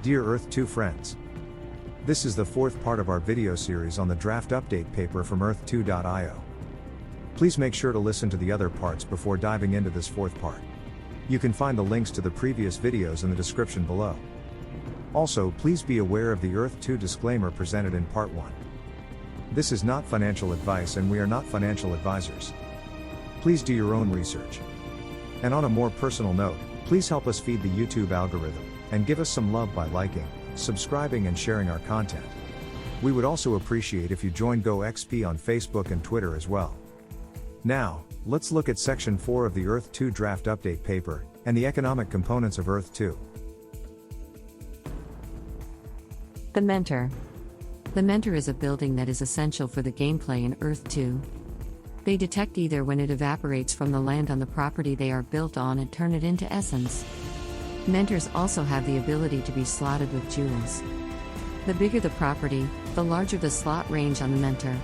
Dear Earth 2 friends. This is the fourth part of our video series on the draft update paper from earth2.io. Please make sure to listen to the other parts before diving into this fourth part. You can find the links to the previous videos in the description below. Also, please be aware of the Earth 2 disclaimer presented in part 1. This is not financial advice and we are not financial advisors. Please do your own research. And on a more personal note, please help us feed the YouTube algorithm, and give us some love by liking, subscribing and sharing our content. We would also appreciate if you join GoXP on Facebook and Twitter as well. Now, let's look at section 4 of the Earth 2 draft update paper, and the economic components of Earth 2. The Mentar. The Mentar is a building that is essential for the gameplay in Earth 2. They detect E-ther when it evaporates from the land on the property they are built on and turn it into essence. Mentars also have the ability to be slotted with jewels. The bigger the property, the larger the slot range on the Mentar.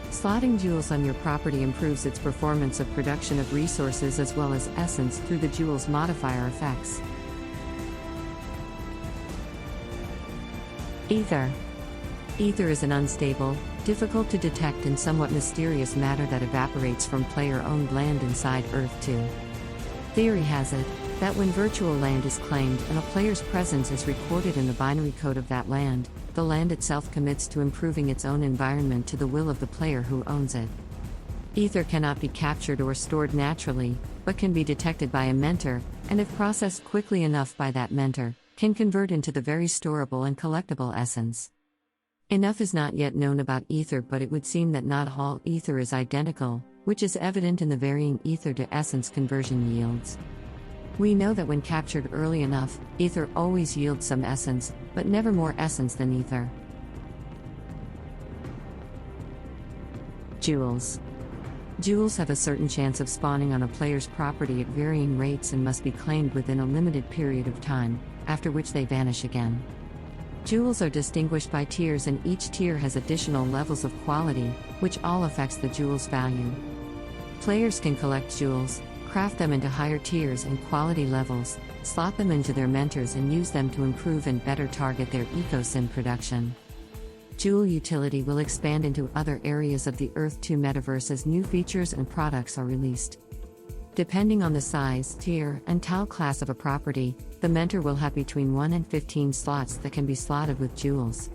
Slotting jewels on your property improves its performance of production of resources as well as essence through the jewels modifier effects. E-ther. E-ther is an unstable, difficult to detect and somewhat mysterious matter that evaporates from player-owned land inside Earth 2. Theory has it that when virtual land is claimed and a player's presence is recorded in the binary code of that land, the land itself commits to improving its own environment to the will of the player who owns it. E-ther cannot be captured or stored naturally, but can be detected by a mentor, and if processed quickly enough by that mentor, can convert into the very storable and collectible essence. Enough is not yet known about E-ther, but it would seem that not all E-ther is identical, which is evident in the varying E-ther to essence conversion yields. We know that when captured early enough, E-ther always yields some essence, but never more essence than E-ther. Jewels. Jewels have a certain chance of spawning on a player's property at varying rates and must be claimed within a limited period of time, after which they vanish again. Jewels are distinguished by tiers, and each tier has additional levels of quality, which all affects the jewel's value. Players can collect jewels, craft them into higher tiers and quality levels, slot them into their mentors and use them to improve and better target their ecosim production. Jewel utility will expand into other areas of the Earth 2 metaverse as new features and products are released. Depending on the size, tier, and tile class of a property, the mentor will have between 1 and 15 slots that can be slotted with jewels.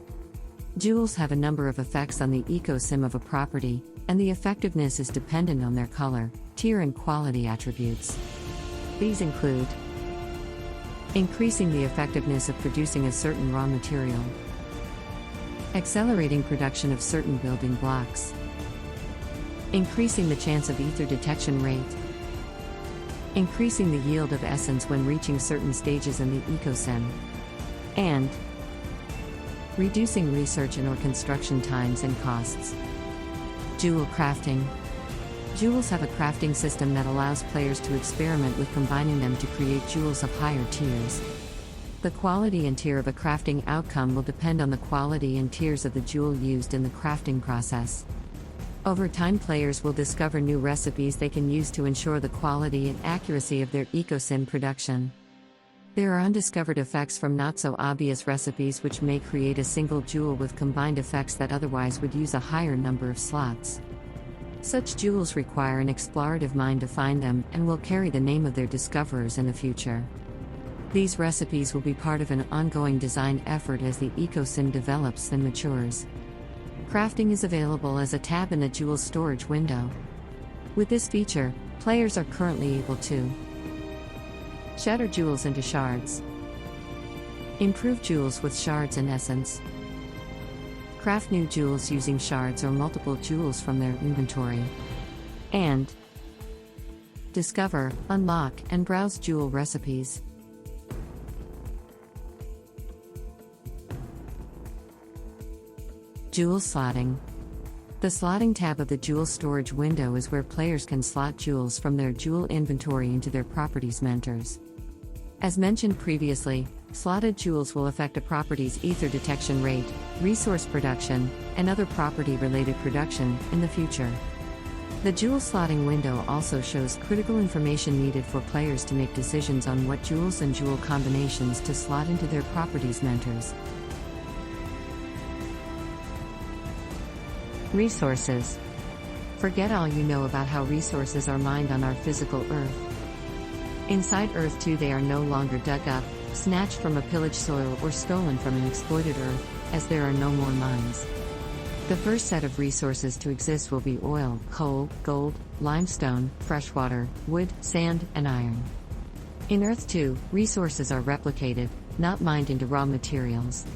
Jewels have a number of effects on the ecosim of a property, and the effectiveness is dependent on their color, tier and quality attributes. These include increasing the effectiveness of producing a certain raw material, accelerating production of certain building blocks, increasing the chance of E-ther detection rate, increasing the yield of essence when reaching certain stages in the ecosim, and reducing research and/or construction times and costs. Jewel crafting. Jewels have a crafting system that allows players to experiment with combining them to create jewels of higher tiers. The quality and tier of a crafting outcome will depend on the quality and tiers of the jewel used in the crafting process. Over time, players will discover new recipes they can use to ensure the quality and accuracy of their ecosim production. There are undiscovered effects from not-so-obvious recipes which may create a single jewel with combined effects that otherwise would use a higher number of slots. Such jewels require an explorative mind to find them and will carry the name of their discoverers in the future. These recipes will be part of an ongoing design effort as the ecosim develops and matures. Crafting is available as a tab in the jewel storage window. With this feature, players are currently able to shatter jewels into shards, improve jewels with shards and essence, craft new jewels using shards or multiple jewels from their inventory, and discover, unlock, and browse jewel recipes. Jewel slotting. The slotting tab of the jewel storage window is where players can slot jewels from their jewel inventory into their property's mentors. As mentioned previously, slotted jewels will affect a property's E-ther detection rate, resource production, and other property-related production in the future. The jewel slotting window also shows critical information needed for players to make decisions on what jewels and jewel combinations to slot into their properties' mentors. Resources. Forget all you know about how resources are mined on our physical Earth. Inside Earth 2, they are no longer dug up, snatched from a pillaged soil, or stolen from an exploited Earth, as there are no more mines. The first set of resources to exist will be oil, coal, gold, limestone, freshwater, wood, sand, and iron. In Earth 2, resources are replicated, not mined into raw materials.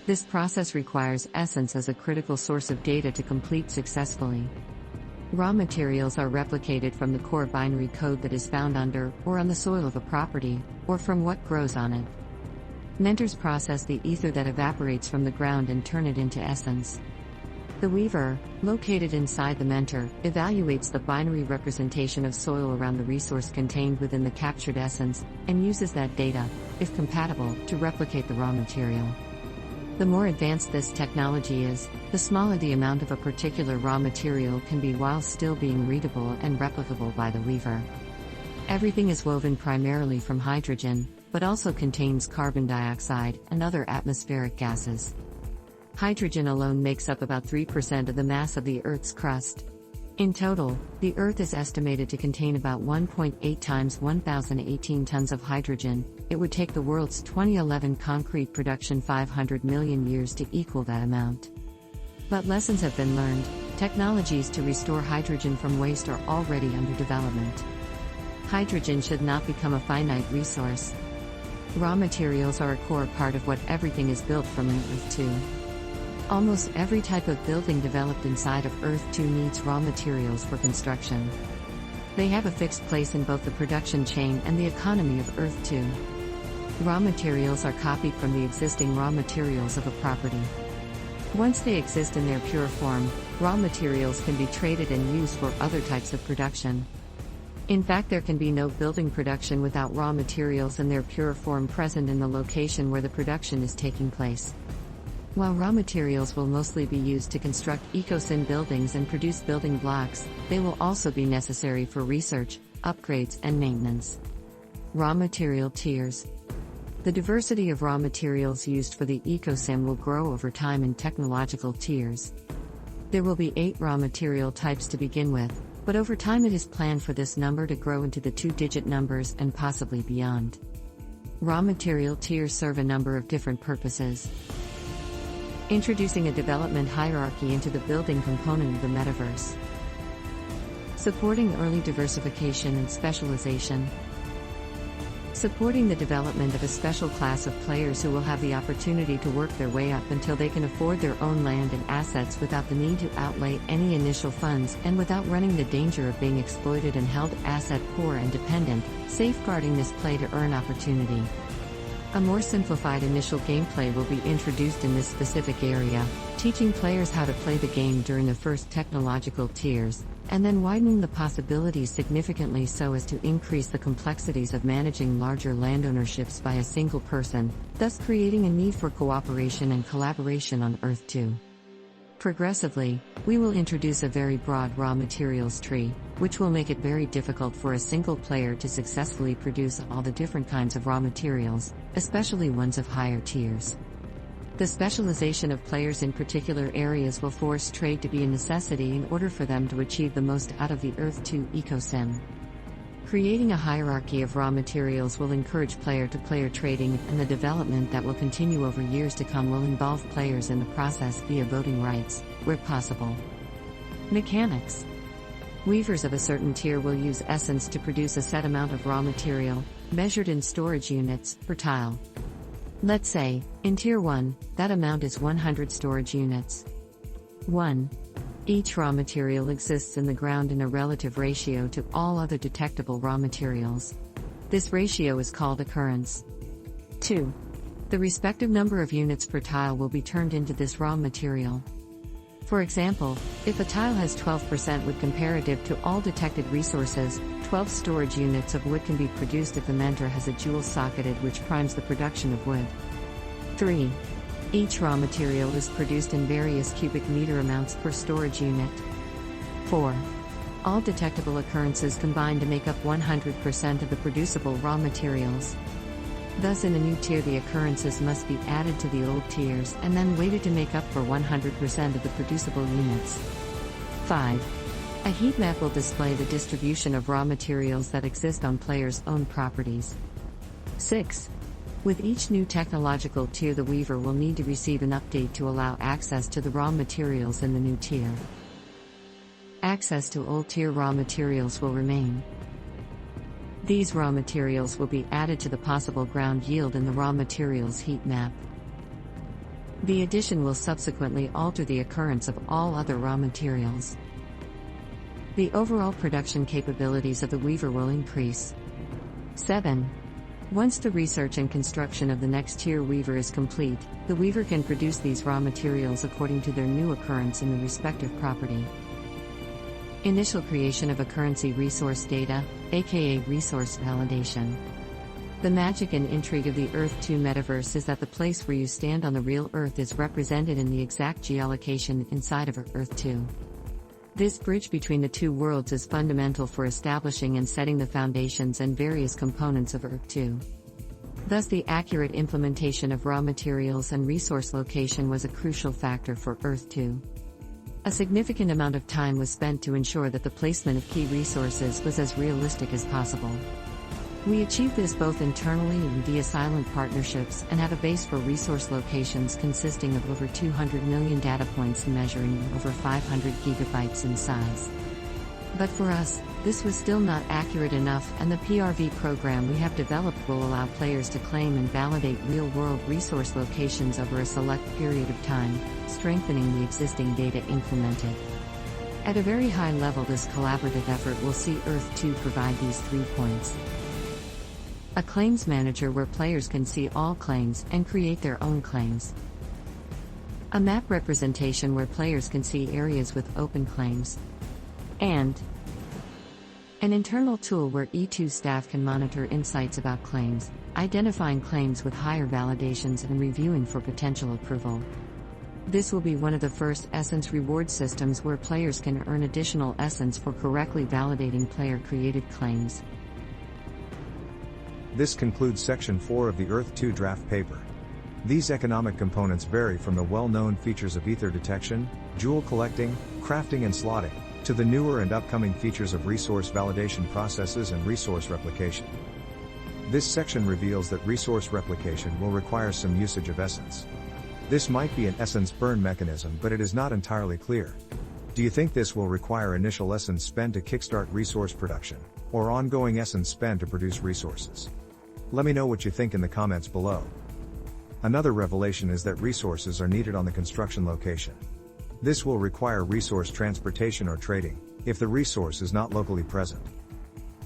This process requires essence as a critical source of data to complete successfully. Raw materials are replicated from the core binary code that is found under or on the soil of a property, or from what grows on it. Mentors process the ether that evaporates from the ground and turn it into essence. The weaver, located inside the mentor, evaluates the binary representation of soil around the resource contained within the captured essence, and uses that data, if compatible, to replicate the raw material. The more advanced this technology is, the smaller the amount of a particular raw material can be while still being readable and replicable by the weaver. Everything is woven primarily from hydrogen, but also contains carbon dioxide and other atmospheric gases. Hydrogen alone makes up about 3% of the mass of the Earth's crust. In total, the Earth is estimated to contain about 1.8 times 1,018 tons of hydrogen. It would take the world's 2011 concrete production 500 million years to equal that amount. But lessons have been learned. Technologies to restore hydrogen from waste are already under development. Hydrogen should not become a finite resource. Raw materials are a core part of what everything is built from in Earth 2. Almost every type of building developed inside of Earth 2 needs raw materials for construction. They have a fixed place in both the production chain and the economy of Earth 2. Raw materials are copied from the existing raw materials of a property. Once they exist in their pure form, raw materials can be traded and used for other types of production. In fact, there can be no building production without raw materials in their pure form present in the location where the production is taking place. While raw materials will mostly be used to construct ecosystem buildings and produce building blocks, they will also be necessary for research, upgrades, and maintenance. Raw material tiers. The diversity of raw materials used for the ecosystem will grow over time in technological tiers. There will be 8 raw material types to begin with, but over time it is planned for this number to grow into the 2-digit numbers and possibly beyond. Raw material tiers serve a number of different purposes. Introducing a development hierarchy into the building component of the metaverse. Supporting early diversification and specialization. Supporting the development of a special class of players who will have the opportunity to work their way up until they can afford their own land and assets without the need to outlay any initial funds and without running the danger of being exploited and held asset poor and dependent, safeguarding this play to earn opportunity. A more simplified initial gameplay will be introduced in this specific area, teaching players how to play the game during the first technological tiers, and then widening the possibilities significantly so as to increase the complexities of managing larger land ownerships by a single person, thus creating a need for cooperation and collaboration on Earth 2. Progressively, we will introduce a very broad raw materials tree, which will make it very difficult for a single player to successfully produce all the different kinds of raw materials, especially ones of higher tiers. The specialization of players in particular areas will force trade to be a necessity in order for them to achieve the most out of the Earth 2 ecosystem. Creating a hierarchy of raw materials will encourage player-to-player trading, and the development that will continue over years to come will involve players in the process via voting rights, where possible. Mechanics. Weavers of a certain tier will use essence to produce a set amount of raw material, measured in storage units, per tile. Let's say, in Tier 1, that amount is 100 storage units. 1. Each raw material exists in the ground in a relative ratio to all other detectable raw materials. This ratio is called occurrence. 2. The respective number of units per tile will be turned into this raw material. For example, if a tile has 12% wood comparative to all detected resources, 12 storage units of wood can be produced if the mentor has a jewel socketed which primes the production of wood. 3. Each raw material is produced in various cubic meter amounts per storage unit. 4. All detectable occurrences combine to make up 100% of the producible raw materials. Thus, in a new tier, the occurrences must be added to the old tiers and then weighted to make up for 100% of the producible units. 5. A heat map will display the distribution of raw materials that exist on players' own properties. 6. With each new technological tier, the Weaver will need to receive an update to allow access to the raw materials in the new tier. Access to old tier raw materials will remain. These raw materials will be added to the possible ground yield in the raw materials heat map. The addition will subsequently alter the occurrence of all other raw materials. The overall production capabilities of the Weaver will increase. 7. Once the research and construction of the next tier Weaver is complete, the Weaver can produce these raw materials according to their new occurrence in the respective property. Initial creation of occurrency resource data, aka resource validation. The magic and intrigue of the Earth 2 Metaverse is that the place where you stand on the real Earth is represented in the exact geolocation inside of Earth 2. This bridge between the two worlds is fundamental for establishing and setting the foundations and various components of Earth 2. Thus, the accurate implementation of raw materials and resource location was a crucial factor for Earth 2. A significant amount of time was spent to ensure that the placement of key resources was as realistic as possible. We achieved this both internally and via silent partnerships, and had a base for resource locations consisting of over 200 million data points measuring over 500 gigabytes in size. But for us, this was still not accurate enough, and the PRV program we have developed will allow players to claim and validate real-world resource locations over a select period of time, strengthening the existing data implemented. At a very high level, this collaborative effort will see Earth 2 provide these 3 points. A claims manager where players can see all claims and create their own claims. A map representation where players can see areas with open claims. And an internal tool where E2 staff can monitor insights about claims, identifying claims with higher validations and reviewing for potential approval. This will be one of the first Essence reward systems where players can earn additional Essence for correctly validating player-created claims. This concludes Section 4 of the Earth 2 draft paper. These economic components vary from the well-known features of E-ther detection, jewel collecting, crafting and slotting, to the newer and upcoming features of resource validation processes and resource replication. This section reveals that resource replication will require some usage of Essence. This might be an Essence burn mechanism, but it is not entirely clear. Do you think this will require initial Essence spend to kickstart resource production, or ongoing Essence spend to produce resources? Let me know what you think in the comments below. Another revelation is that resources are needed on the construction location. This will require resource transportation or trading, if the resource is not locally present.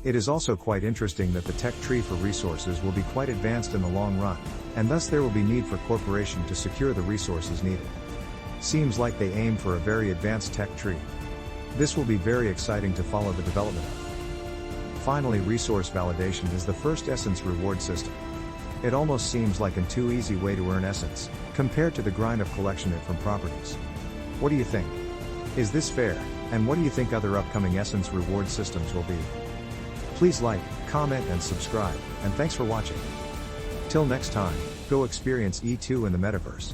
It is also quite interesting that the tech tree for resources will be quite advanced in the long run, and thus there will be need for corporation to secure the resources needed. Seems like they aim for a very advanced tech tree. This will be very exciting to follow the development of. Finally, resource validation is the first Essence reward system. It almost seems like an too easy way to earn Essence, compared to the grind of collection it from properties. What do you think? Is this fair? And what do you think other upcoming Essence reward systems will be? Please like, comment and subscribe, and thanks for watching. Till next time, go experience E2 in the Metaverse.